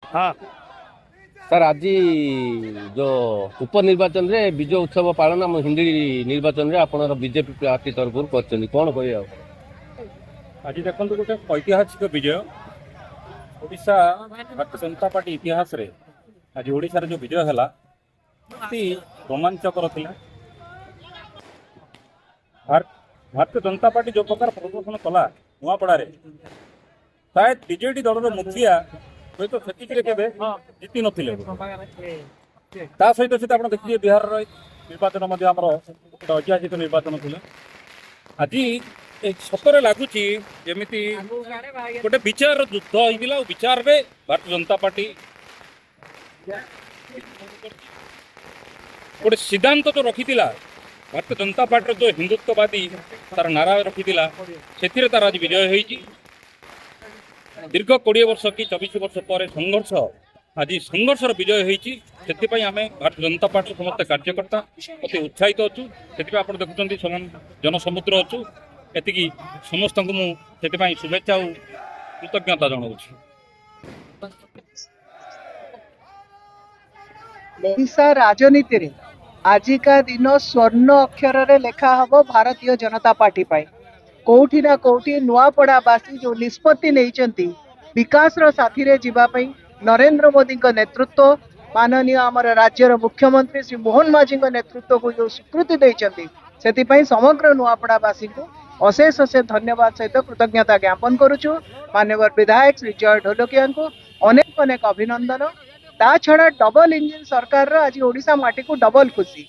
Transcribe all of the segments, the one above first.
हाँ सर आज जो उपनिर्वाचन रे विजय उत्सव पालन हम हिंदी निर्वाचन रे आपण बीजेपी पार्टी तरफ कर कौन कह आज देखो गोटे ऐतिहासिक विजय ओडिशा भारतीय जनता पार्टी इतिहास रे आज ओडिशा रे जो विजय है अति रोमांचकर थिला। भारतीय जनता पार्टी जो प्रकार प्रदर्शन कला नुआपड़ा शायद बीजेडी दल मुखिया हूँ तो केवे जीति नथिले ता सहित से आप देखिए बिहार निर्वाचन ऐतिहासिक निर्वाचन थिला। आज सतरे लगुच जमी गोटे विचार युद्ध होता विचार में भारतीय जनता पार्टी गोटे सिद्धांत जो रखी भारतीय जनता पार्टी जो हिंदुत्ववादी तार नारा रखी से तार आज विजय होती। दीर्घ 20 वर्ष कि 24 वर्ष पर संघर्ष आज संघर्षर विजय होती। से आम भारतीय जनता पार्टी समस्त कार्यकर्ता अति उत्साहित अच्छु से आप देखुं जनसमुद्र अच्छु एति समस्त को मुझे शुभेच्छा और कृतज्ञता जनाऊँ। ओडिशा राजनीति रे आजिका दिन स्वर्ण अक्षर रे लेखा हबो भारतीय जनता पार्टी पाई कोठी ना कोठी नुआपड़ावासी जो निष्पत्ति नहीं विकास रो साथी रे जीवा पई नरेंद्र मोदी का नेतृत्व माननीय आमर राज्यर मुख्यमंत्री श्री मोहन माझी नेतृत्व को जो स्वीकृति देइचंती सेति पई समग्र नुआपड़ावासी को अशेष अशेष धन्यवाद सहित कृतज्ञता ज्ञापन करुचु। मान्यवर विधायक श्री जय ढोलकिया को अनेक अनेक अभिनंदन। ता छड़ा डबल इंजिन सरकार आज ओडिशा माटी को डबल खुशी।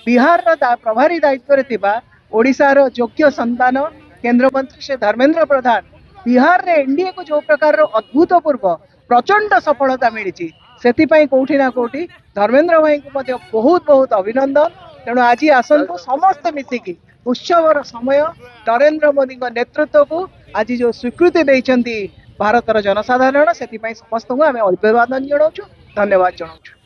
बिहार प्रभारी दायित्व रे थिबा ओडिशा रो योग्य संतान केंद्र मंत्री श्री धर्मेंद्र प्रधान बिहार रे एनडीए को जो प्रकार अद्भुतपूर्व प्रचंड सफलता मिली से कोठी ना कोठी धर्मेंद्र भाई को बहुत बहुत अभिनंदन। तेणु आज आसतु समस्त मिसिकी उत्सवर समय नरेंद्र मोदी नेतृत्व को आज जो स्वीकृति देइचंती भारतर जनसाधारण से समस्त को आम अभिवादन जनाऊँ धन्यवाद जनाऊँ।